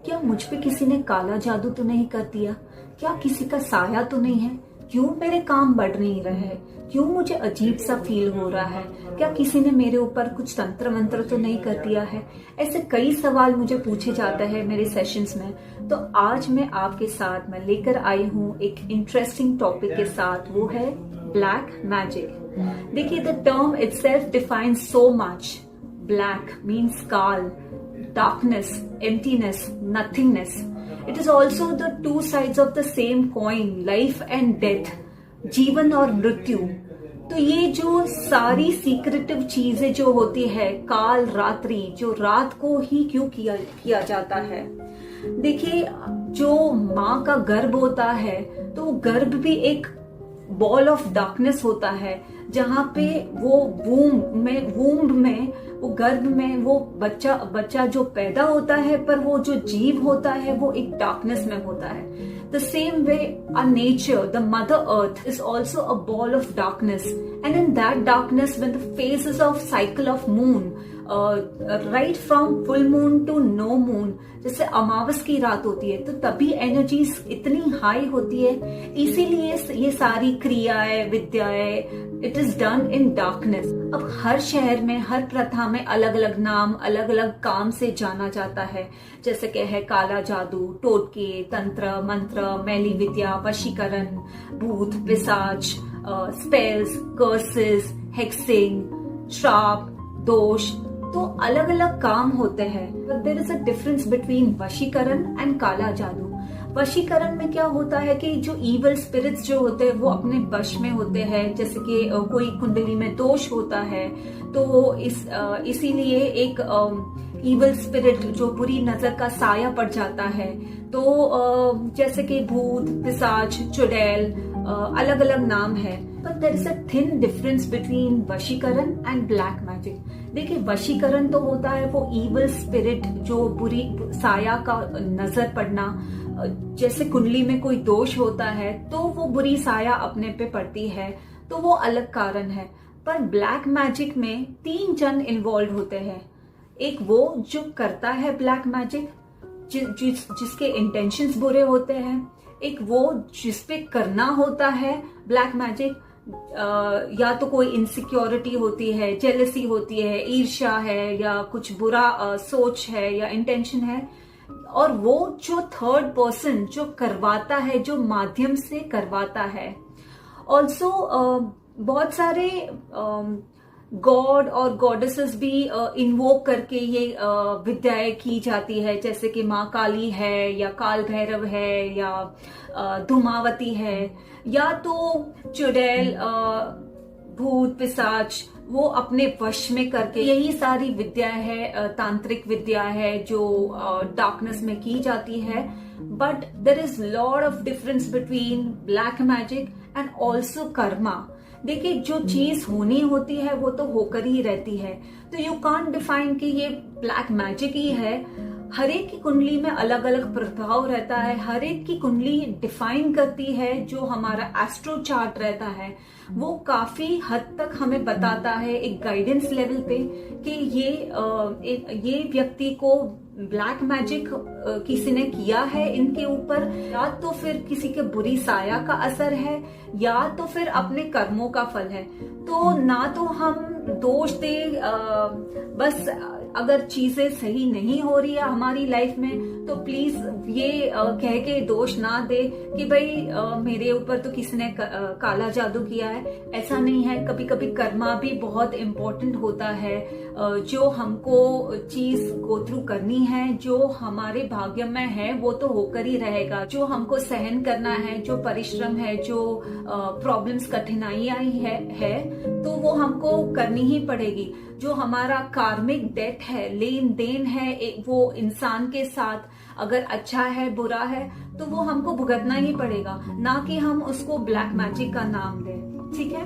क्या मुझ पे किसी ने काला जादू तो नहीं कर दिया? क्या किसी का साया तो नहीं है? क्यों मेरे काम बढ़ नहीं रहे? क्यों मुझे अजीब सा फील हो रहा है? क्या किसी ने मेरे ऊपर कुछ तंत्र मंत्र तो नहीं कर दिया है? ऐसे कई सवाल मुझे पूछे जाते हैं मेरे सेशंस में। तो आज मैं आपके साथ लेकर आई हूँ एक इंटरेस्टिंग टॉपिक के साथ, वो है ब्लैक मैजिक। देखिए, the term itself defines so much. Black means काल, darkness, emptiness, nothingness. It is also the two sides of the same coin, life and death, जीवन और मृत्यु। तो ये जो सारी सीक्रेटिव चीजें जो होती है, काल रात्रि, जो रात को ही क्यों किया जाता है। देखिए, जो माँ का गर्भ होता है तो गर्भ भी एक बॉल ऑफ डार्कनेस होता है, जहाँ पे वो वूम्ब में वो गर्भ में वो बच्चा जो पैदा होता है, पर वो जो जीव होता है वो एक डार्कनेस में होता है। The same way, our nature, the Mother Earth, is also a ball of darkness, and in that darkness, when the phases of cycle of moon, right from full moon to no moon, जैसे अमावस की रात होती है, तो तभी energies इतनी high होती है। इसीलिए ये सारी क्रियाएं, विद्याएं, it is done in darkness. अब हर शहर में, हर प्रथा में अलग अलग नाम, अलग अलग काम से जाना जाता है। जैसे कि है काला जादू, टोटके, तंत्र मंत्र, मैली विद्या, वशीकरण, भूत पिशाच, स्पेल्स, कर्सेस, हेक्सिंग, श्राप, दोष, तो अलग अलग काम होते हैं। But there is a difference between vashikaran and kala jadu. वशीकरण में क्या होता है कि जो इवल स्पिरिट्स जो होते हैं वो अपने वश में होते हैं। जैसे कि कोई कुंडली में दोष होता है तो इसीलिए एक इवल स्पिरिट जो बुरी नजर का साया पड़ जाता है। तो जैसे कि भूत, पिशाच, चुड़ैल, अलग अलग नाम है। But there is a thin difference between vashikaran and black magic. देखिए, वशीकरण तो होता है वो इवल स्पिरिट, जो बुरी साया का नजर पड़ना। जैसे कुंडली में कोई दोष होता है तो वो बुरी साया अपने पे पड़ती है, तो वो अलग कारण है। पर ब्लैक मैजिक में 3 जन इन्वॉल्व होते हैं। एक वो जो करता है ब्लैक मैजिक, जिसके इंटेंशंस बुरे होते हैं। एक वो जिसपे करना होता है ब्लैक मैजिक, या तो कोई इनसिक्योरिटी होती है, जेलसी होती है, ईर्ष्या है, या कुछ बुरा सोच है या इंटेंशन है। और वो जो थर्ड पर्सन जो करवाता है, जो माध्यम से करवाता है। ऑल्सो बहुत सारे गॉड और गॉडेसेस भी इन्वोक करके ये विद्याएं की जाती है। जैसे कि माँ काली है, या काल भैरव है, या धूमावती है, या तो चुड़ैल, भूत पिशाच, वो अपने वश में करके। यही सारी विद्या है, तांत्रिक विद्या है जो डार्कनेस में की जाती है। But there is lot of difference between black magic and also karma. देखिए, जो चीज होनी होती है वो तो होकर ही रहती है। तो यू कांट डिफाइन कि ये ब्लैक मैजिक ही है। हर एक की कुंडली में अलग अलग प्रभाव रहता है। हर एक की कुंडली डिफाइन करती है। जो हमारा एस्ट्रो चार्ट रहता है वो काफी हद तक हमें बताता है एक गाइडेंस लेवल पे कि ये व्यक्ति को ब्लैक मैजिक किसी ने किया है इनके ऊपर, या तो फिर किसी के बुरी साया का असर है, या तो फिर अपने कर्मों का फल है। तो ना तो हम दोष दे, बस अगर चीजें सही नहीं हो रही है हमारी लाइफ में तो प्लीज ये कह के दोष ना दे कि भाई मेरे ऊपर तो किसी ने काला जादू किया है। ऐसा नहीं है। कभी कभी कर्मा भी बहुत इम्पोर्टेंट होता है। जो हमको चीज गो थ्रू करनी है, जो हमारे भाग्य में है वो तो होकर ही रहेगा। जो हमको सहन करना है, जो परिश्रम है, जो प्रॉब्लम्स, कठिनाइयां है तो वो हमको करनी ही पड़ेगी। जो हमारा कार्मिक डेट है, लेन देन है वो इंसान के साथ, अगर अच्छा है बुरा है तो वो हमको भुगतना ही पड़ेगा, ना कि हम उसको ब्लैक मैजिक का नाम दें। ठीक है,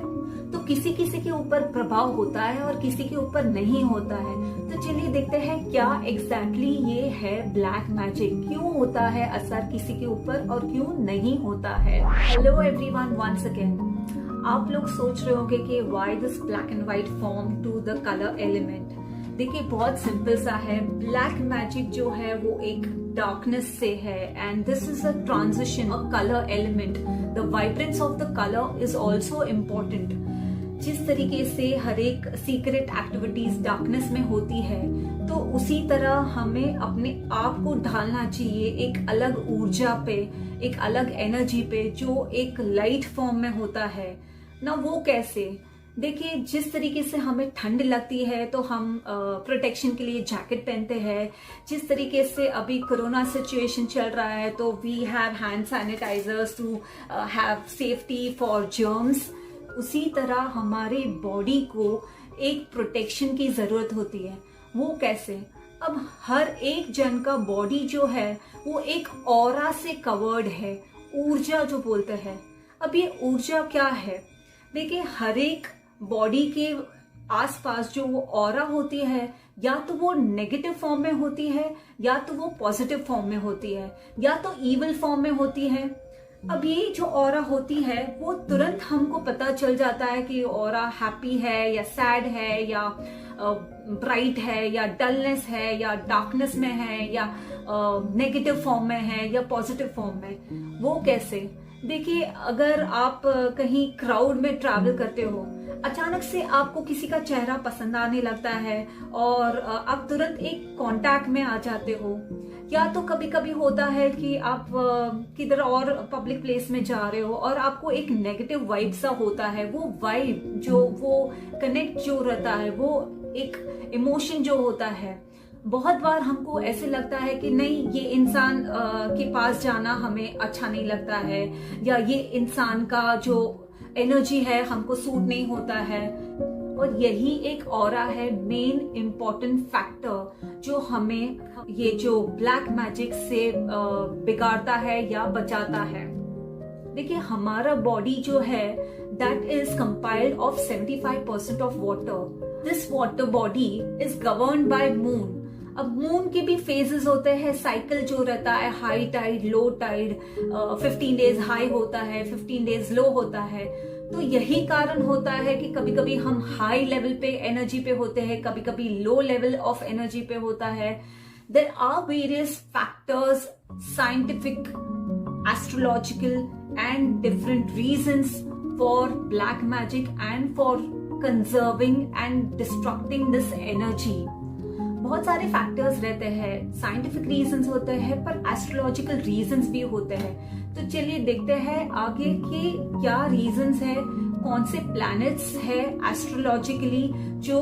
तो किसी किसी के ऊपर प्रभाव होता है और किसी के ऊपर नहीं होता है। तो चलिए देखते हैं क्या एग्जैक्टली ये है ब्लैक मैजिक, क्यों होता है असर किसी के ऊपर और क्यों नहीं होता है। Hello everyone, once again. आप लोग सोच रहे होंगे कि why this black and white form to the colour element. देखिए बहुत सिंपल सा है। ब्लैक मैजिक जो है वो एक डार्कनेस से है and this is a transition of colour element. The vibrance of the colour is also important. जिस तरीके से हर एक सीक्रेट एक्टिविटीज डार्कनेस में होती है, तो उसी तरह हमें अपने आप को ढालना चाहिए एक अलग ऊर्जा पे, एक अलग एनर्जी पे, जो एक लाइट फॉर्म में होता है ना। वो कैसे? देखिए जिस तरीके से हमें ठंड लगती है तो हम प्रोटेक्शन के लिए जैकेट पहनते हैं। जिस तरीके से अभी कोरोना सिचुएशन चल रहा है तो we have hand sanitisers to have safety for germs. उसी तरह हमारी बॉडी को एक प्रोटेक्शन की जरूरत होती है। वो कैसे? अब हर एक जन का बॉडी जो है वो एक ऑरा से कवर्ड है, ऊर्जा जो बोलते हैं। अब ये ऊर्जा क्या है? देखिए हर एक बॉडी के आसपास जो वो ऑरा होती है, या तो वो नेगेटिव फॉर्म में होती है, या तो वो पॉजिटिव फॉर्म में होती है, या तो इविल फॉर्म में होती है। अब ये जो ऑरा होती है वो तुरंत हमको पता चल जाता है कि ऑरा हैप्पी है या सैड है, या ब्राइट है या डलनेस है, या डार्कनेस में है, या नेगेटिव फॉर्म में है, या पॉजिटिव फॉर्म में। वो कैसे? देखिए अगर आप कहीं क्राउड में ट्रैवल करते हो, अचानक से आपको किसी का चेहरा पसंद आने लगता है और आप तुरंत एक कांटेक्ट में आ जाते हो। या तो कभी कभी होता है कि आप किधर और पब्लिक प्लेस में जा रहे हो और आपको एक नेगेटिव वाइब सा होता है। वो वाइब जो वो कनेक्ट जो रहता है, वो एक इमोशन जो होता है, बहुत बार हमको ऐसे लगता है कि नहीं ये इंसान के पास जाना हमें अच्छा नहीं लगता है, या ये इंसान का जो एनर्जी है हमको सूट नहीं होता है। और यही एक ऑरा है, मेन इम्पोर्टेंट फैक्टर जो हमें ये जो ब्लैक मैजिक से बिगाड़ता है या बचाता है। देखिए हमारा बॉडी जो है that is compiled of 75% of water. This water body is governed by moon. अब मून के भी फेजेस होते हैं, साइकिल जो रहता है, high tide, low tide, 15 days high होता है, 15 डेज लो होता है। तो यही कारण होता है कि कभी कभी हम हाई लेवल पे एनर्जी पे होते हैं, कभी कभी लो लेवल ऑफ एनर्जी पे होता है। There are various factors, scientific, astrological and different reasons for black magic and for conserving and destructing this energy. बहुत सारे फैक्टर्स रहते हैं, साइंटिफिक रीजंस होते हैं, पर एस्ट्रोलॉजिकल रीजंस भी होते हैं। तो चलिए देखते हैं आगे कि क्या रीजंस है, कौन से प्लैनेट्स है एस्ट्रोलॉजिकली जो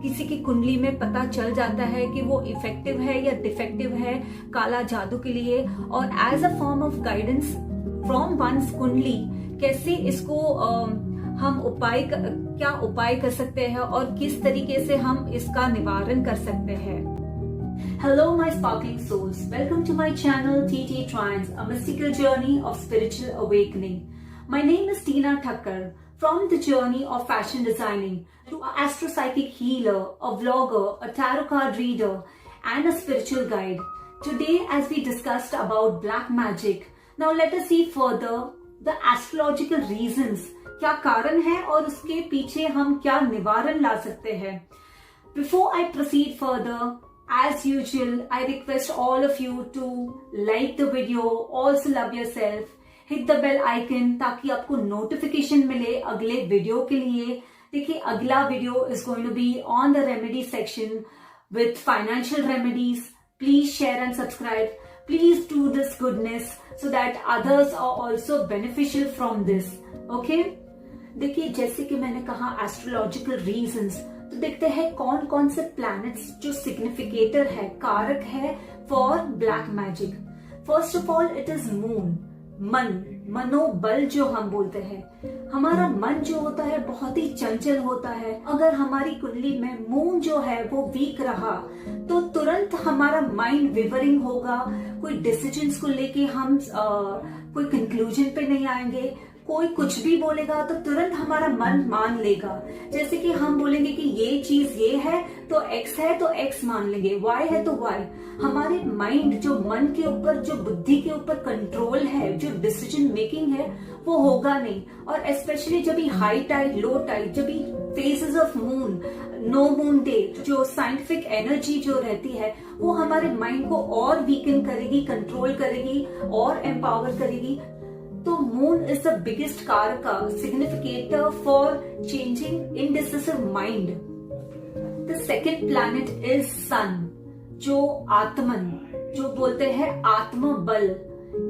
किसी की कुंडली में पता चल जाता है कि वो इफेक्टिव है या डिफेक्टिव है काला जादू के लिए। और as a form of guidance from once कुंडली कैसे इसको हम क्या उपाय कर सकते हैं और किस तरीके से हम इसका निवारण कर सकते हैं। Hello my sparkling souls, welcome to my channel TT Trines, a mystical journey of spiritual awakening. My name is Tina Thakkar, from the journey of fashion designing to an astropsychic healer, a vlogger, a tarot card reader and a spiritual guide. Today as we discussed about black magic, now let us see further the astrological reasons, क्या कारण है और उसके पीछे हम क्या निवारण ला सकते हैं। Before I proceed further, as usual, I request all of you to like the video, also love yourself, hit the bell icon ताकि आपको नोटिफिकेशन मिले अगले वीडियो के लिए। देखिए अगला video is going to be on the remedy section with financial remedies. Please share and subscribe. Please do this goodness so that others are also beneficial from this. Okay? देखिए जैसे कि मैंने कहा एस्ट्रोलॉजिकल रीजंस, तो देखते हैं कौन कौन से प्लैनेट्स जो सिग्निफिकेटर है, कारक है for black magic. First of all it is moon. मन, मनोबल जो हम बोलते हैं, हमारा मन जो होता है बहुत ही चंचल होता है। अगर हमारी कुंडली में मून जो है वो वीक रहा तो तुरंत हमारा माइंड विवरिंग होगा, कोई डिसीजंस को लेके हम कोई कंक्लूजन पे नहीं आएंगे। कोई कुछ भी बोलेगा तो तुरंत हमारा मन मान लेगा। जैसे कि हम बोलेंगे कि ये चीज ये है तो एक्स है तो एक्स मान लेंगे, वाई है तो वाई। हमारे माइंड जो मन के ऊपर, जो बुद्धि के ऊपर कंट्रोल है, जो डिसीजन मेकिंग है, वो होगा नहीं। और स्पेशली जब भी हाई टाइड, लो टाइड, जब भी phases of moon, no moon day, जो साइंटिफिक एनर्जी जो रहती है वो हमारे माइंड को और वीकन करेगी, कंट्रोल करेगी और एम्पावर करेगी। तो moon is the biggest karak, significator for changing indecisive mind. The second planet is sun, जो आत्मन, जो बोलते हैं आत्मबल।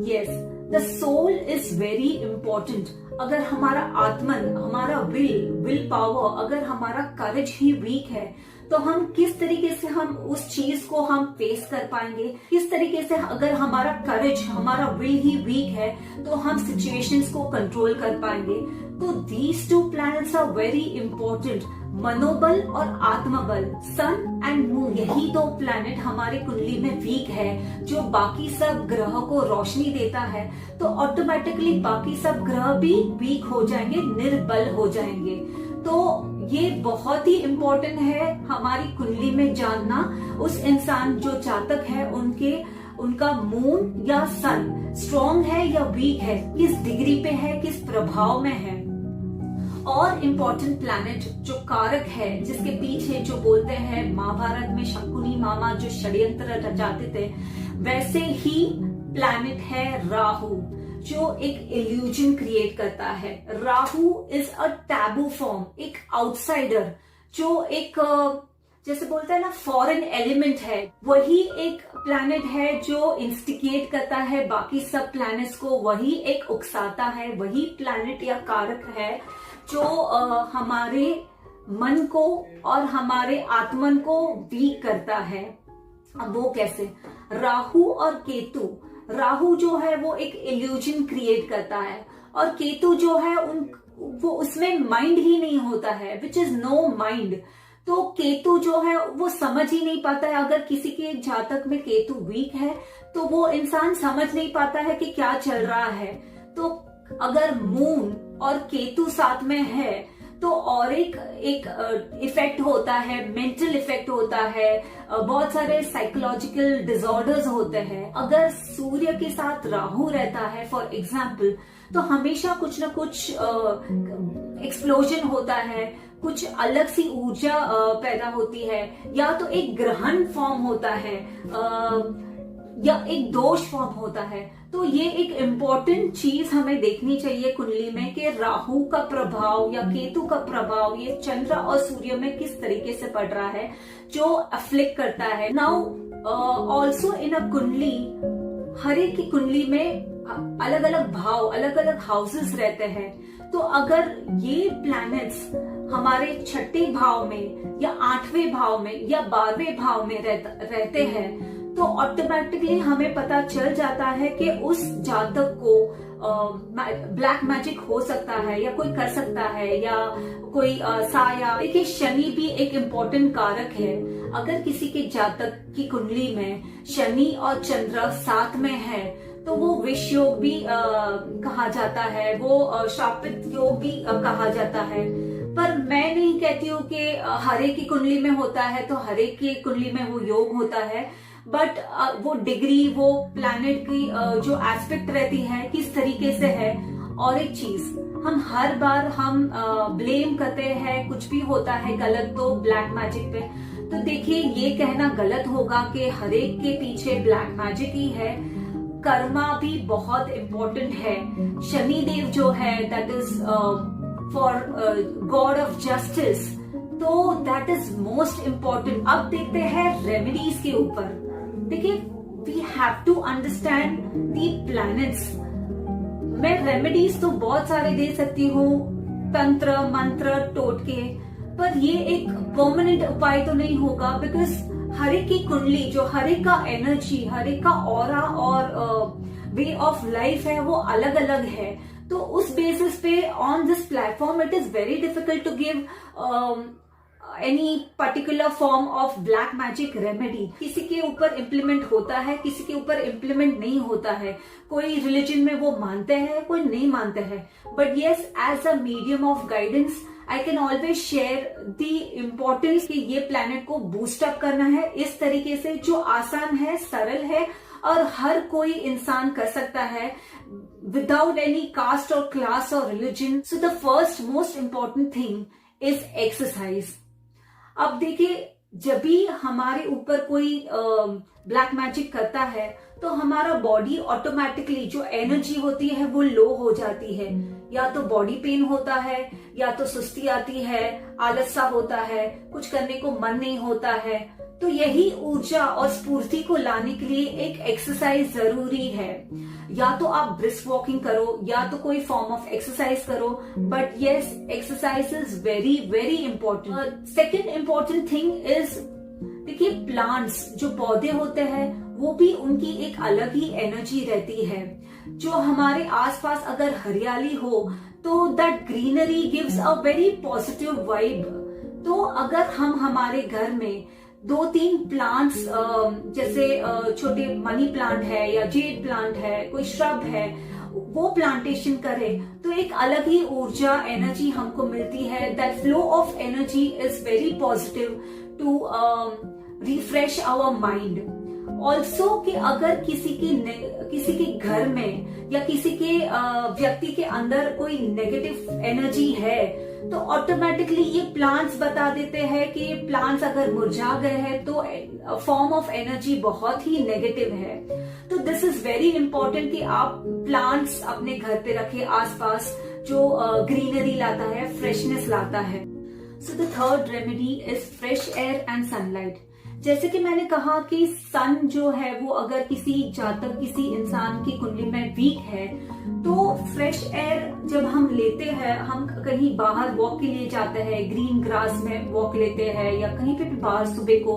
Yes, the soul is very important. अगर हमारा आत्मन, हमारा विल पावर, अगर हमारा करेज ही वीक है तो हम किस तरीके से हम उस चीज को हम फेस कर पाएंगे, किस तरीके से अगर हमारा करेज, हमारा विल ही वीक है तो हम सिचुएशंस को कंट्रोल कर पाएंगे। तो these two planets are very important, मनोबल और आत्मबल। सन एंड मून, यही दो प्लैनेट हमारे कुंडली में वीक है, जो बाकी सब ग्रह को रोशनी देता है, तो ऑटोमेटिकली बाकी सब ग्रह भी वीक हो जाएंगे, निर्बल हो जाएंगे। तो ये बहुत ही इम्पोर्टेंट है हमारी कुंडली में जानना, उस इंसान जो जातक है उनका मून या सन स्ट्रॉन्ग है या वीक है, किस डिग्री पे है, किस प्रभाव में है। और इम्पोर्टेंट प्लैनेट जो कारक है, जिसके पीछे जो बोलते हैं महाभारत में शकुनी मामा जो षड्यंत्र रचाते थे, वैसे ही प्लैनेट है राहु, जो एक इल्यूजन क्रिएट करता है। Rahu is a taboo form, एक आउटसाइडर, जो एक जैसे बोलते हैं ना फॉरेन एलिमेंट है। वही एक प्लैनेट है जो इंस्टिगेट करता है बाकी सब प्लैनेट्स को, वही एक उकसाता है, वही प्लैनेट या कारक है जो हमारे मन को और हमारे आत्मन को वीक करता है। अब वो कैसे? राहु और केतु, राहु जो है वो एक इल्यूजन क्रिएट करता है और केतु जो है वो उसमें माइंड ही नहीं होता है, विच इज नो माइंड। तो केतु जो है वो समझ ही नहीं पाता है। अगर किसी के जातक में केतु वीक है तो वो इंसान समझ नहीं पाता है कि क्या चल रहा है। तो अगर मून और केतु साथ में है तो और एक इफेक्ट होता है, मेंटल इफेक्ट होता है, बहुत सारे साइकोलॉजिकल डिसऑर्डर्स होते हैं। अगर सूर्य के साथ राहु रहता है फॉर एग्जाम्पल, तो हमेशा कुछ ना कुछ एक्सप्लोजन होता है, कुछ अलग सी ऊर्जा पैदा होती है, या तो एक ग्रहण फॉर्म होता है या एक दोष फॉर्म होता है। तो ये एक इम्पोर्टेंट चीज हमें देखनी चाहिए कुंडली में कि राहु का प्रभाव या केतु का प्रभाव ये चंद्र और सूर्य में किस तरीके से पड़ रहा है, जो अफ्लिक्ट करता है। नाउ ऑल्सो इन अ कुंडली, हर एक की कुंडली में अलग अलग भाव, अलग अलग हाउसेस रहते हैं। तो अगर ये प्लैनेट्स हमारे छठे भाव में या आठवें भाव में या 12वें भाव में रहते हैं तो ऑटोमेटिकली हमें पता चल जाता है कि उस जातक को ब्लैक मैजिक हो सकता है या कोई कर सकता है, या कोई साया। देखिए, शनि भी एक इम्पोर्टेंट कारक है। अगर किसी के जातक की कुंडली में शनि और चंद्र साथ में है तो वो विष योग भी कहा जाता है, वो शापित योग भी कहा जाता है। पर मैं नहीं कहती हूँ कि हर एक की कुंडली में होता है तो हर एक की कुंडली में वो योग होता है, बट वो डिग्री, वो प्लैनेट की जो एस्पेक्ट रहती है किस तरीके से है। और एक चीज, हम हर बार हम ब्लेम करते हैं, कुछ भी होता है गलत तो ब्लैक मैजिक पे। तो देखिए, ये कहना गलत होगा कि हर एक के पीछे ब्लैक मैजिक ही है। कर्मा भी बहुत इम्पोर्टेंट है। शनि देव जो है that is for god of justice, तो दैट इज मोस्ट इम्पोर्टेंट। अब देखते हैं रेमेडीज के ऊपर। देखिए, we have to understand the planets. मैं रेमेडीज तो बहुत सारे दे सकती हूँ, तंत्र मंत्र टोटके, पर ये एक परमानेंट उपाय तो नहीं होगा, बिकॉज हर एक की कुंडली, जो हर एक का एनर्जी, हर एक का ऑरा और वे ऑफ लाइफ है वो अलग अलग है। तो उस बेसिस पे on this platform it is very difficult to give any particular form of black magic remedy. किसी के ऊपर इम्प्लीमेंट होता है, किसी के ऊपर इम्प्लीमेंट नहीं होता है। कोई रिलीजन में वो मानते हैं, कोई नहीं मानते हैं। But yes, as a medium of guidance I can always share the importance कि ये प्लैनेट को बूस्ट अप करना है इस तरीके से जो आसान है, सरल है और हर कोई इंसान कर सकता है without any caste or class or religion. So the first most important thing is exercise. अब देखिए, जब भी हमारे ऊपर कोई ब्लैक मैजिक करता है तो हमारा बॉडी ऑटोमेटिकली जो एनर्जी होती है वो लो हो जाती है। या तो बॉडी पेन होता है, या तो सुस्ती आती है, आलस सा होता है, कुछ करने को मन नहीं होता है। तो यही ऊर्जा और स्फूर्ति को लाने के लिए एक एक्सरसाइज जरूरी है। या तो आप ब्रिस्क वॉकिंग करो, या तो कोई फॉर्म ऑफ एक्सरसाइज करो, but yes, exercise is very very important. Second important thing is, देखिए प्लांट्स, जो पौधे होते हैं वो भी उनकी एक अलग ही एनर्जी रहती है। जो हमारे आसपास अगर हरियाली हो तो that greenery gives a very positive vibe. तो अगर हम हमारे घर में 2-3 प्लांट्स, जैसे छोटे मनी प्लांट है या जेड प्लांट है, कोई श्रब है, वो प्लांटेशन करें तो एक अलग ही ऊर्जा एनर्जी हमको मिलती है। That flow of energy is very positive to refresh our mind. Also कि अगर किसी के घर में या किसी के व्यक्ति के अंदर कोई नेगेटिव एनर्जी है तो ऑटोमेटिकली ये प्लांट्स बता देते हैं कि ये प्लांट्स अगर मुरझा गए हैं तो फॉर्म ऑफ एनर्जी बहुत ही नेगेटिव है। तो दिस इज वेरी इंपॉर्टेंट कि आप प्लांट्स अपने घर पे रखें आसपास, जो ग्रीनरी लाता है, फ्रेशनेस लाता है। So the third remedy is fresh air and sunlight. जैसे कि मैंने कहा कि सन जो है वो अगर किसी जातक, किसी इंसान की कुंडली में वीक है तो फ्रेश एयर जब हम लेते हैं, हम कहीं बाहर वॉक के लिए जाते हैं, ग्रीन ग्रास में वॉक लेते हैं या कहीं पे भी बाहर सुबह को,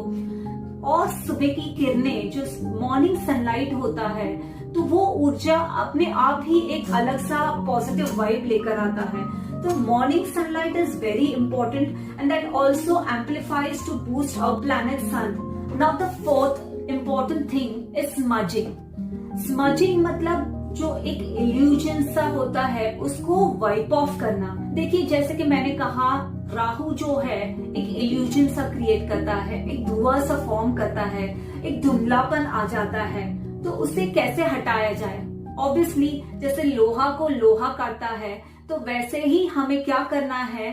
और सुबह की किरणें, जो मॉर्निंग सनलाइट होता है, तो वो ऊर्जा अपने आप ही एक अलग सा पॉजिटिव वाइब लेकर आता है। तो morning sunlight is very important and that also amplifies to boost our planet sun. Now the fourth important thing is smudging. Smudging मतलब जो एक इल्यूजन सा होता है उसको वाइप ऑफ करना। देखिए, जैसे कि मैंने कहा, राहु जो है एक इल्यूजन सा क्रिएट करता है, एक धुआं सा फॉर्म करता है, एक धुंधलापन आ जाता है। तो उसे कैसे हटाया जाए? ऑब्वियसली जैसे लोहा को लोहा काटता है तो वैसे ही हमें क्या करना है,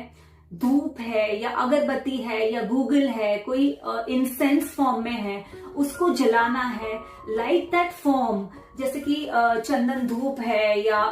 धूप है या अगरबत्ती है या गूगल है, कोई इंसेंस फॉर्म में है, उसको जलाना है। लाइट दैट फॉर्म, जैसे कि चंदन धूप है या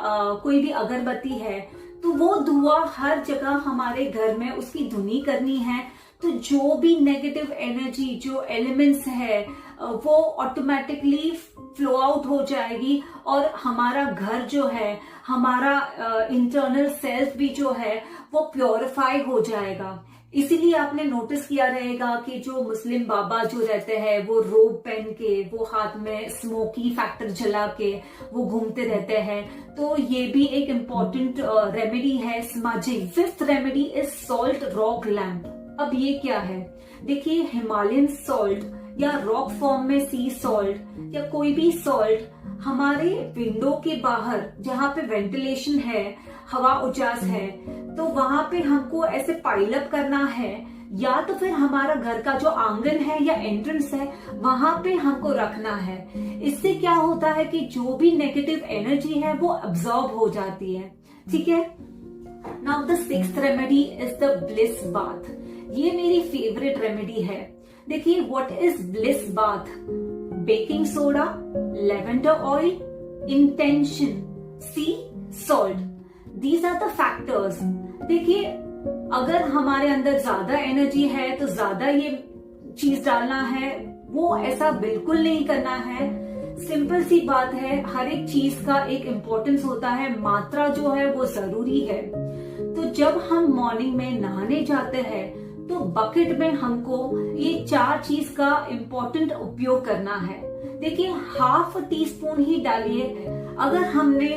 कोई भी अगरबत्ती है, तो वो धुआं हर जगह हमारे घर में उसकी धुनी करनी है। तो जो भी नेगेटिव एनर्जी, जो एलिमेंट्स है, वो ऑटोमेटिकली फ्लो आउट हो जाएगी और हमारा घर जो है, हमारा इंटरनल सेल्फ भी जो है वो प्योरिफाई हो जाएगा। इसीलिए आपने नोटिस किया रहेगा कि जो मुस्लिम बाबा जो रहते हैं वो रोब पहन के, वो हाथ में स्मोकी फैक्टर जला के वो घूमते रहते हैं। तो ये भी एक इम्पॉर्टेंट रेमेडी है, smudging. Fifth remedy is salt rock lamp. अब ये क्या है? देखिए, हिमालयन सॉल्ट या रॉक फॉर्म में सी सॉल्ट या कोई भी सॉल्ट हमारे विंडो के बाहर, जहाँ पे वेंटिलेशन है, हवा उजास है, तो वहां पे हमको ऐसे पाइलअप करना है, या तो फिर हमारा घर का जो आंगन है या एंट्रेंस है वहां पे हमको रखना है। इससे क्या होता है कि जो भी नेगेटिव एनर्जी है वो अब्सॉर्ब हो जाती है। ठीक है। Now the sixth remedy is the bliss bath. ये मेरी फेवरेट रेमेडी है। देखिए, what is bliss bath? Baking soda, lavender oil, intention, sea salt, these are the factors. देखिए, अगर हमारे अंदर ज्यादा एनर्जी है तो ज्यादा ये चीज डालना है, वो ऐसा बिल्कुल नहीं करना है। सिंपल सी बात है, हर एक चीज का एक इम्पोर्टेंस होता है, मात्रा जो है वो जरूरी है। तो जब हम मॉर्निंग में नहाने जाते हैं तो बकेट में हमको ये 4 चीज का इम्पोर्टेंट उपयोग करना है। देखिए, ½ टीस्पून ही डालिए। अगर हमने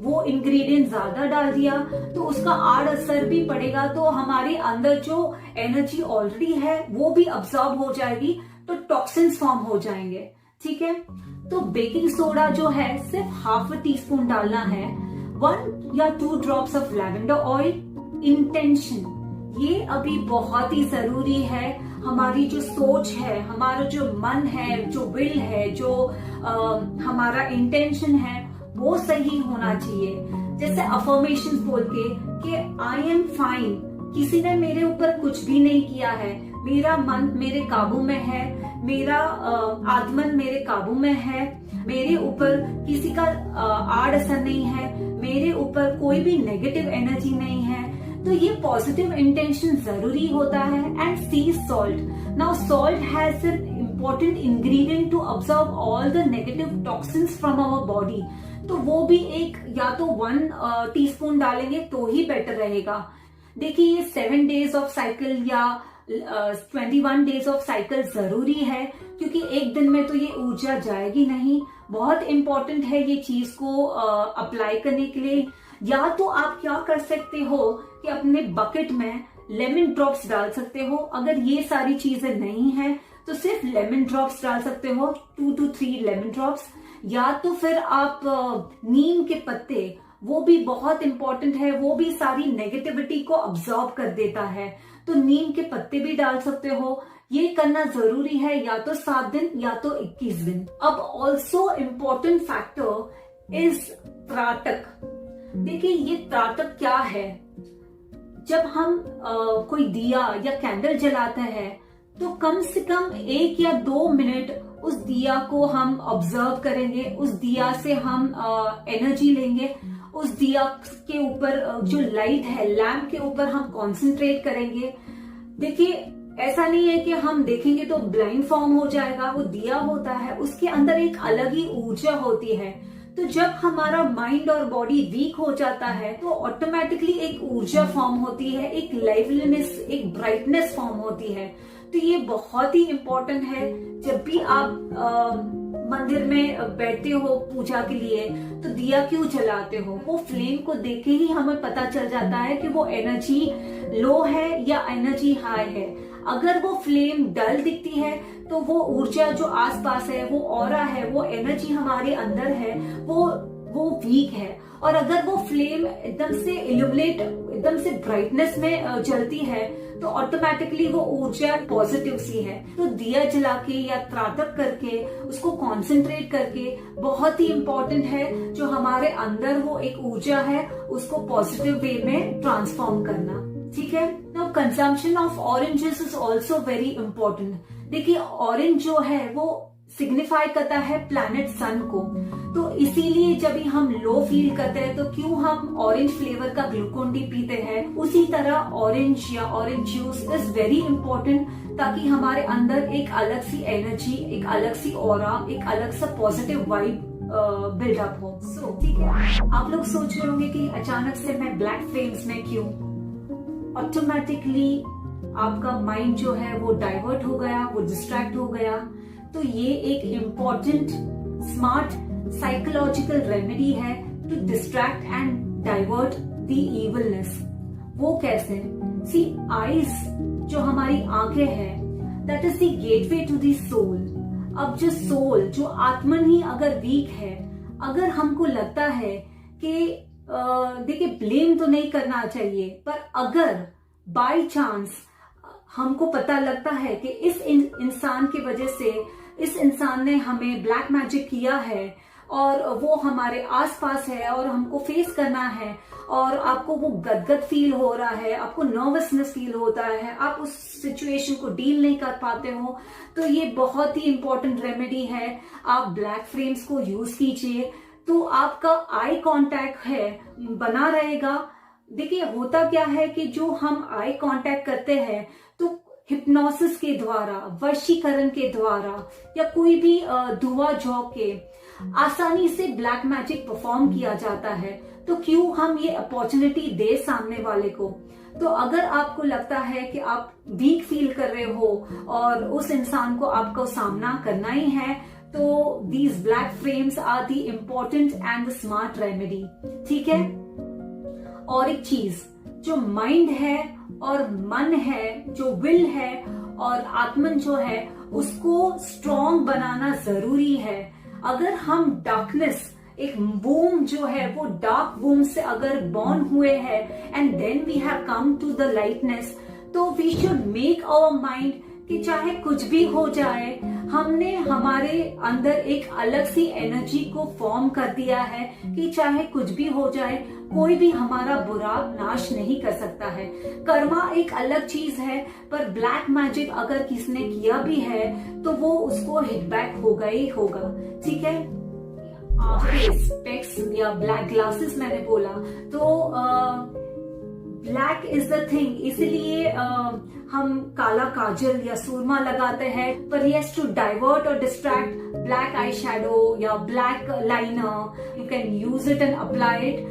वो इंग्रेडिएंट ज्यादा डाल दिया तो उसका आड़ असर भी पड़ेगा, तो हमारे अंदर जो एनर्जी ऑलरेडी है वो भी अब्सॉर्ब हो जाएगी, तो टॉक्सिन्स फॉर्म हो जाएंगे। ठीक है। तो बेकिंग सोडा जो है सिर्फ ½ टीस्पून डालना है। 1 या 2 drops of lavender oil. Intention, ये अभी बहुत ही जरूरी है। हमारी जो सोच है, हमारा जो मन है, जो विल है, जो हमारा इंटेंशन है, वो सही होना चाहिए। जैसे अफर्मेशन बोल के कि आई एम फाइन, किसी ने मेरे ऊपर कुछ भी नहीं किया है, मेरा मन मेरे काबू में है, मेरा आत्मन मेरे काबू में है, मेरे ऊपर किसी का आड़ असर नहीं है, मेरे ऊपर कोई भी नेगेटिव एनर्जी नहीं है, तो ये पॉजिटिव इंटेंशन जरूरी होता है। And sea salt, now salt has an important ingredient to observe all the negative toxins from our body, तो वो भी एक या तो 1 टीस्पून डालेंगे तो ही बेटर रहेगा। देखिए ये 7 डेज ऑफ साइकिल या 21 डेज ऑफ साइकिल जरूरी है, क्योंकि एक दिन में तो ये ऊर्जा जाएगी नहीं। बहुत इंपॉर्टेंट है ये चीज को अप्लाई करने के लिए। या तो आप क्या कर सकते हो कि अपने बकेट में लेमन ड्रॉप्स डाल सकते हो। अगर ये सारी चीजें नहीं है तो सिर्फ लेमन ड्रॉप्स डाल सकते हो, 2 to 3 लेमन ड्रॉप्स। या तो फिर आप नीम के पत्ते, वो भी बहुत इंपॉर्टेंट है, वो भी सारी नेगेटिविटी को अब्सॉर्ब कर देता है, तो नीम के पत्ते भी डाल सकते हो। ये करना जरूरी है, या तो 7 दिन या तो 21 दिन। अब ऑल्सो इम्पोर्टेंट फैक्टर इज त्राटक। देखिए ये त्राटक क्या है, जब हम कोई दिया या कैंडल जलाते हैं तो कम से कम 1 या 2 मिनट उस दिया को हम ऑब्जर्व करेंगे, उस दिया से हम एनर्जी लेंगे, उस दिया के ऊपर जो लाइट है लैम्प के ऊपर हम कंसंट्रेट करेंगे। देखिए ऐसा नहीं है कि हम देखेंगे तो ब्लाइंड फॉर्म हो जाएगा, वो दिया होता है उसके अंदर एक अलग ही ऊर्जा होती है। तो जब हमारा माइंड और बॉडी वीक हो जाता है तो ऑटोमेटिकली एक ऊर्जा फॉर्म होती है, एक लाइवलीनेस, एक ब्राइटनेस फॉर्म होती है। तो ये बहुत ही इम्पोर्टेंट है। जब भी आप मंदिर में बैठते हो पूजा के लिए तो दिया क्यों जलाते हो, वो फ्लेम को देख के ही हमें पता चल जाता है कि वो एनर्जी लो है या एनर्जी हाई है। अगर वो फ्लेम डल दिखती है तो वो ऊर्जा जो आसपास है, वो ऑरा है, वो एनर्जी हमारे अंदर है, वो वीक है। और अगर वो फ्लेम एकदम से इल्यूमिनेट, एकदम से ब्राइटनेस में जलती है तो ऑटोमेटिकली वो ऊर्जा पॉजिटिव सी है। तो दिया जला के या त्राटक करके उसको कंसंट्रेट करके बहुत ही इम्पोर्टेंट है, जो हमारे अंदर वो एक ऊर्जा है उसको पॉजिटिव वे में ट्रांसफॉर्म करना। ठीक है। Now consumption of oranges is also very important. देखिए ऑरेंज जो है वो सिग्निफाई करता है प्लैनेट सन को, तो इसीलिए जब भी हम लो फील करते हैं तो क्यों हम ऑरेंज फ्लेवर का ग्लूकोन डी पीते हैं। उसी तरह ऑरेंज या orange juice is very important, ताकि हमारे अंदर एक अलग सी एनर्जी, एक अलग सी ऑरा, एक अलग सा पॉजिटिव वाइब बिल्डअप हो। ठीक है। आप लोग सोच रहे होंगे कि अचानक से मैं ब्लैक फ्लेम्स में क्यों। ऑटोमेटिकली आपका माइंड जो है वो डाइवर्ट हो गया, वो डिस्ट्रैक्ट हो गया। तो ये एक इम्पॉर्टेंट स्मार्ट साइकोलॉजिकल रेमेडी है to distract and divert the evilness. वो कैसे? सी आईज, जो हमारी आंखें हैं, that is the gateway to the soul. अब जो सोल, जो आत्मन ही अगर वीक है, अगर हमको लगता है कि देखिए ब्लेम तो नहीं करना चाहिए, पर अगर बाय चांस हमको पता लगता है कि इस इंसान की वजह से इस इंसान ने हमें ब्लैक मैजिक किया है और वो हमारे आसपास है और हमको फेस करना है, और आपको वो गदगद फील हो रहा है, आपको नर्वसनेस फील होता है, आप उस सिचुएशन को डील नहीं कर पाते हो, तो ये बहुत ही इंपॉर्टेंट रेमेडी है। आप ब्लैक फ्रेम्स को यूज कीजिए तो आपका आई कांटेक्ट है बना रहेगा। देखिए होता क्या है कि जो हम आई कांटेक्ट करते हैं तो हिप्नोसिस के द्वारा, वशीकरण के द्वारा या कोई भी दुआ झोंक के आसानी से ब्लैक मैजिक परफॉर्म किया जाता है। तो क्यों हम ये अपॉर्चुनिटी दे सामने वाले को। तो अगर आपको लगता है कि आप वीक फील कर रहे हो और उस इंसान को आपको सामना करना ही है, तो these black frames are the important and the smart remedy. ठीक है। और एक चीज, जो माइंड है और मन है, जो विल है और आत्मन जो है, उसको स्ट्रॉन्ग बनाना जरूरी है। अगर हम डार्कनेस, एक वूम जो है वो डार्क वूम से अगर बॉर्न हुए हैं and then we have come to the lightness, तो we should make our mind कि चाहे कुछ भी हो जाए, हमने हमारे अंदर एक अलग सी एनर्जी को फॉर्म कर दिया है कि चाहे कुछ भी हो जाए, कोई भी हमारा बुरा नाश नहीं कर सकता है। कर्मा एक अलग चीज है, पर ब्लैक मैजिक अगर किसने किया भी है तो वो उसको हिट बैक होगा ही होगा। ठीक है, स्पेक्स या ब्लैक ग्लासेस मैंने बोला तो ब्लैक इज द थिंग, इसलिए हम काला काजल या सुरमा लगाते हैं, पर यस टू डाइवर्ट और डिस्ट्रैक्ट, ब्लैक आई शेडो या black liner you can use it and apply it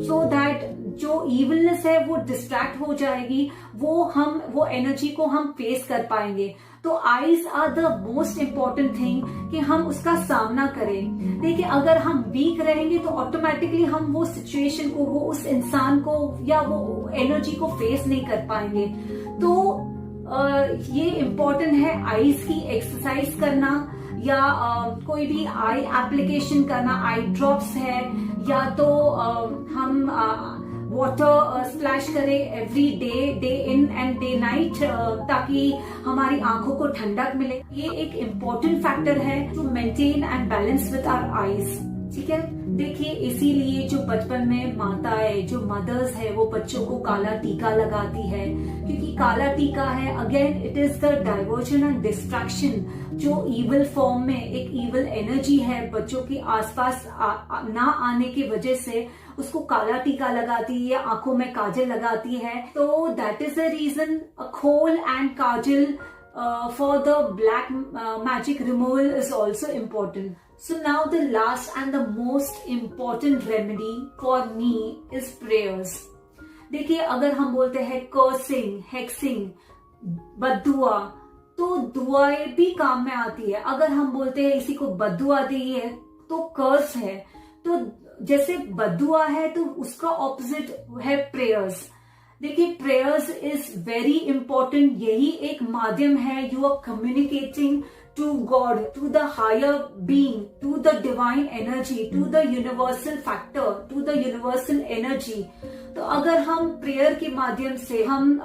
so that जो इविलनेस है वो डिस्ट्रैक्ट हो जाएगी, वो एनर्जी को हम फेस कर पाएंगे। तो eyes are the most important thing कि हम उसका सामना करें। देखिए, अगर हम वीक रहेंगे तो ऑटोमेटिकली हम वो सिचुएशन को, वो उस इंसान को या वो एनर्जी को फेस नहीं कर पाएंगे। तो ये इम्पोर्टेंट है आईज की एक्सरसाइज करना या कोई भी आई एप्लीकेशन करना, आई ड्रॉप्स है या तो हम वाटर स्प्लैश करें every day in and day night, ताकि हमारी आंखों को ठंडक मिले। ये एक इम्पोर्टेंट फैक्टर है to maintain and balance with our eyes. ठीक है, देखिए इसीलिए जो बचपन में माताएं, जो मदर्स है, वो बच्चों को काला टीका लगाती है, क्योंकि काला टीका है again it is the diversion and distraction. जो इविल फॉर्म में एक इविल एनर्जी है बच्चों के आसपास ना आने की वजह से उसको काला टीका लगाती है, आंखों में काजल लगाती है। तो दैट इज द रीजन खोल and Kajal for the black magic removal is also important. So now the last and the most important remedy for me is prayers. देखिए, अगर हम बोलते हैं cursing, hexing, बद्दुआ, तो दुआएं भी काम में आती है। अगर हम बोलते हैं इसी को बद्दुआ दी है तो कर्स है। तो जैसे बद्दुआ है तो उसका ऑपोजिट है प्रेयर्स। देखिए, प्रेयर्स इज वेरी इंपॉर्टेंट। यही एक माध्यम है, you are communicating to god, to the higher being, to the divine energy, to the universal factor, to the universal energy. तो अगर हम प्रेयर के माध्यम से हम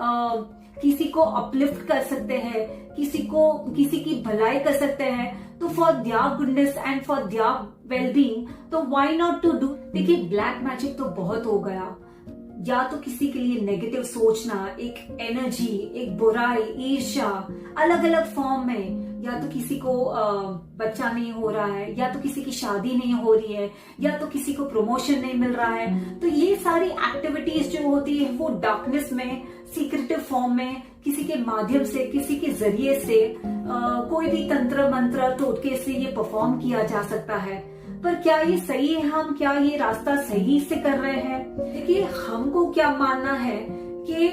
किसी को अपलिफ्ट कर सकते हैं, किसी की भलाई कर सकते हैं, तो for their goodness and for their wellbeing, तो व्हाई नॉट टू डू। देखिए, ब्लैक मैजिक तो बहुत हो गया, या तो किसी के लिए नेगेटिव सोचना, एक एनर्जी, एक बुराई, ईर्ष्या, अलग अलग फॉर्म में, या तो किसी को बच्चा नहीं हो रहा है, या तो किसी की शादी नहीं हो रही है, या तो किसी को प्रमोशन नहीं मिल रहा है। तो ये सारी एक्टिविटीज जो होती है वो डार्कनेस में, सीक्रेटिव फॉर्म में, किसी के माध्यम से, किसी के जरिए से, कोई भी तंत्र मंत्र टोटके से ये परफॉर्म किया जा सकता है। पर क्या ये सही है? हम क्या ये रास्ता सही से कर रहे हैं? देखिए, हमको क्या मानना है कि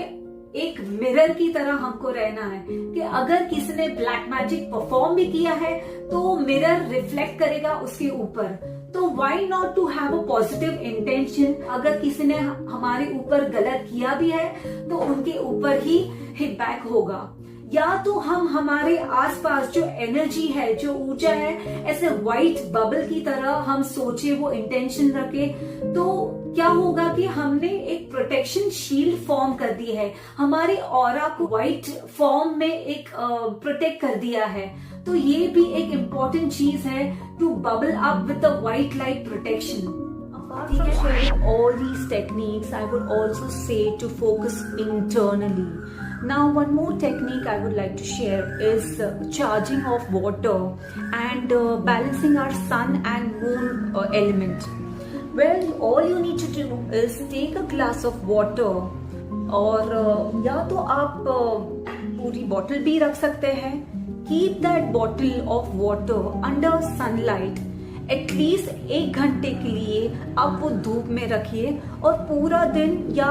एक मिरर की तरह हमको रहना है कि अगर किसी ने ब्लैक मैजिक परफॉर्म भी किया है तो मिरर रिफ्लेक्ट करेगा उसके ऊपर। तो why not to have a positive intention. अगर किसी ने हमारे ऊपर गलत किया भी है तो उनके ऊपर ही हिट बैक होगा। या तो हम हमारे आसपास जो एनर्जी है, जो ऊर्जा है, ऐसे व्हाइट बबल की तरह हम सोचे, वो इंटेंशन रखे, तो क्या होगा कि हमने एक प्रोटेक्शन शील्ड फॉर्म कर दी है, हमारी ऑरा को व्हाइट फॉर्म में एक प्रोटेक्ट कर दिया है। तो ये भी एक इम्पोर्टेंट चीज है to bubble up with the white light protection. Apart from sharing all these techniques, I would also say to focus internally. Now, one more technique I would like to share is charging of water and balancing our sun and moon element. Well, all you need to do is take a glass of water, और या तो आप पूरी bottle भी रख सकते हैं। Keep that bottle of water under sunlight. At least 1 घंटे के लिए आप वो धूप में रखिए, और पूरा दिन या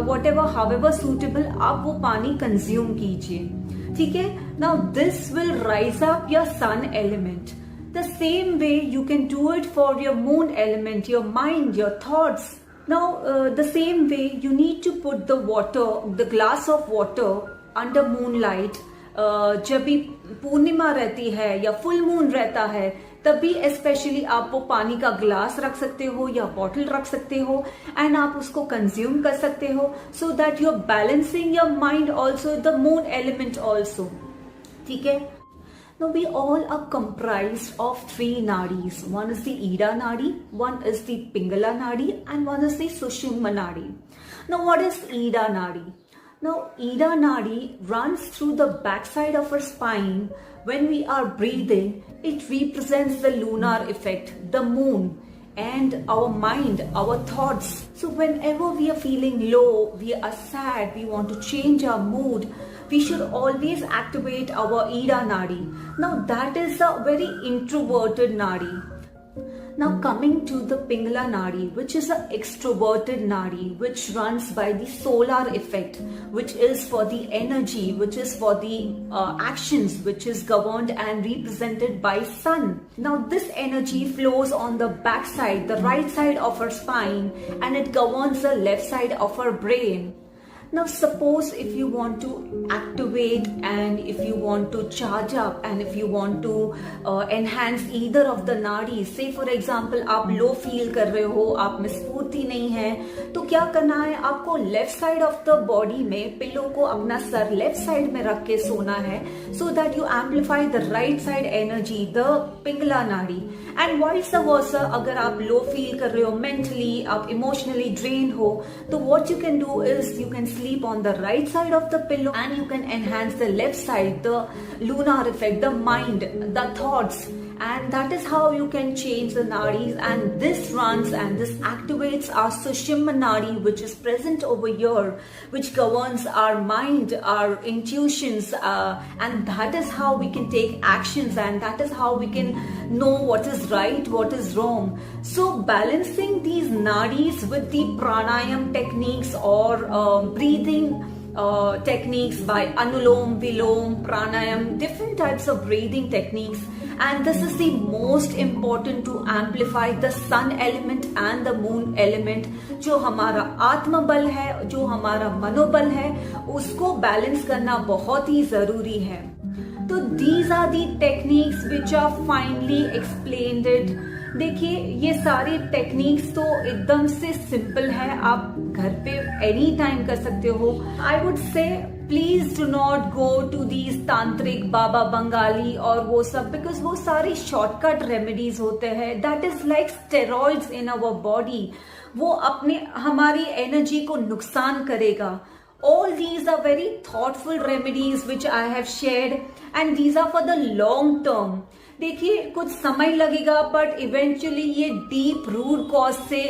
whatever however suitable आप वो पानी कंज्यूम कीजिए। ठीक है, now this will rise up your sun element. The same way you can do it for your moon element, your mind, your thoughts. Now the same way you need to put the water, the glass of water under moon light. जब भी पूर्णिमा रहती है या full moon रहता है तभी specially आप वो पानी का ग्लास रख सकते हो या बॉटल रख सकते हो, एंड आप उसको कंज्यूम कर सकते हो, so that you are balancing your mind also, the moon element also. ठीक है, Now we all are comprised of three nadis. One is the Ida Nadi, one is the Pingala Nadi, and one is the Sushumna Nadi. Now what is Ida Nadi? Now Ida Nadi runs through the backside of our spine. When we are breathing, it represents the lunar effect, the moon, and our mind, our thoughts. So whenever we are feeling low, we are sad, we want to change our mood, we should always activate our Ida Nadi. Now that is a very introverted Nadi. Now coming to the Pingala Nadi, which is an extroverted Nadi, which runs by the solar effect, which is for the energy, which is for the actions, which is governed and represented by sun. Now this energy flows on the back side, the right side of our spine, and it governs the left side of our brain. Now suppose if you want to activate and if you want to charge up and if you want to enhance either of the nadis, say for example आप low feel कर रहे हो, आप में स्फूर्ति नहीं है, तो क्या करना है, आपको left side of the body में पिलो को अपना सर लेफ्ट साइड में रख के सोना है, so that you amplify the right side energy, the Pingala Nadi. And vice versa, अगर आप लो फील कर रहे हो, mentally आप emotionally drained हो, तो what you can do is you can sleep on the right side of the pillow and you can enhance the left side, the lunar effect, the mind, the thoughts, and that is how you can change the nadis. And this runs and this activates our Sushumna Nadi, which is present over here, which governs our mind, our intuitions, and that is how we can take actions, and that is how we can know what is right, what is wrong. So balancing these nadis with the pranayam techniques or breathing techniques by Anulom, Vilom, Pranayam, different types of breathing techniques. And this is the most important to amplify the sun element and the moon element. जो हमारा आत्मबल है, जो हमारा मनोबल है, उसको balance करना बहुत ही जरूरी है. तो these are the techniques which are finely explained it. देखिए ये सारी टेक्निक्स तो एकदम से सिंपल है, आप घर पे एनी टाइम कर सकते हो. I would say please do not go to these tantrik baba Bengali और वो सब, बिकॉज वो सारी शॉर्टकट रेमेडीज होते हैं. That is like steroids in our body. वो अपने हमारी एनर्जी को नुकसान करेगा. All these are very thoughtful remedies which I have shared, and these are for the long term. देखिए कुछ समय लगेगा बट इवेंचुअली ये डीप रूट कॉज से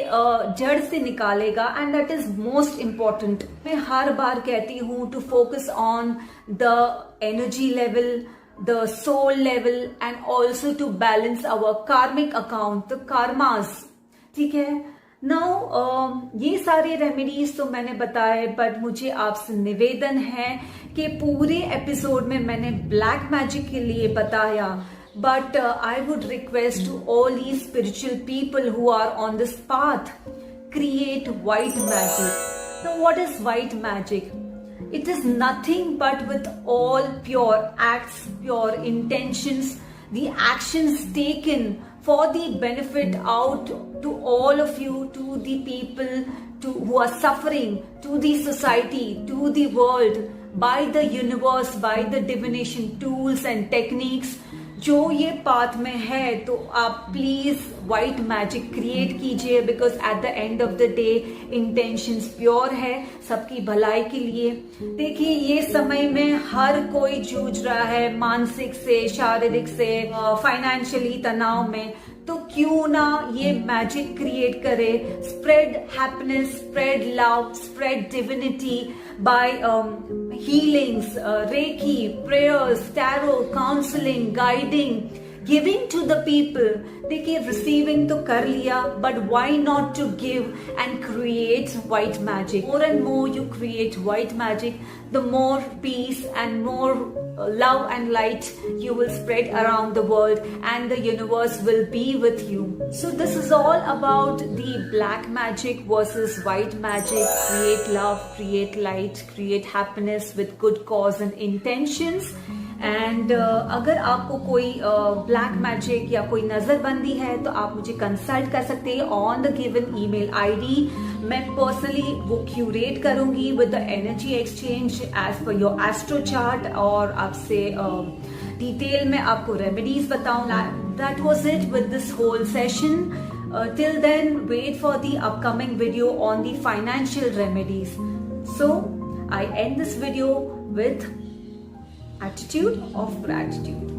जड़ से निकालेगा, and that is most important. मैं हर बार कहती हूँ to focus on the energy level, the soul level, and also to balance our karmic account, the karmas. ठीक है. नाउ ये सारे रेमेडीज तो मैंने बताए, बट मुझे आपसे निवेदन है कि पूरे एपिसोड में मैंने ब्लैक मैजिक के लिए बताया, but I would request to all these spiritual people who are on this path, create white magic. Now what is white magic? It is nothing but with all pure acts, pure intentions, the actions taken for the benefit out to all of you, to the people who are suffering, to the society, to the world, by the universe, by the divination tools and techniques. जो ये path में है तो आप please white magic create कीजिए, because at the end of the day intentions pure है, सबकी भलाई के लिए. देखिए ये समय में हर कोई जूझ रहा है मानसिक से, शारीरिक से, फाइनेंशियली तनाव में, तो क्यों ना ये मैजिक क्रिएट करे. Spread happiness, spread love, spread divinity by healings, reiki, prayers, tarot, counseling, guiding, giving to the people. देखिए receiving तो कर लिया, but why not to give and create white magic. More and more you create white magic, the more peace and more love and light you will spread around the world, and the universe will be with you. So this is all about the black magic versus white magic. Create love, create light, create happiness with good cause and intentions. And अगर आपको कोई black magic या कोई नजरबंदी है तो आप मुझे consult कर सकते हैं on the given email ID. मैं पर्सनली वो क्यूरेट करूंगी with the energy exchange as per your astro chart, और आपसे डिटेल में आपको रेमेडीज बताऊंगा. That was it with this whole session. Till then, wait for the upcoming video on the financial remedies. So, I end this video with attitude of gratitude.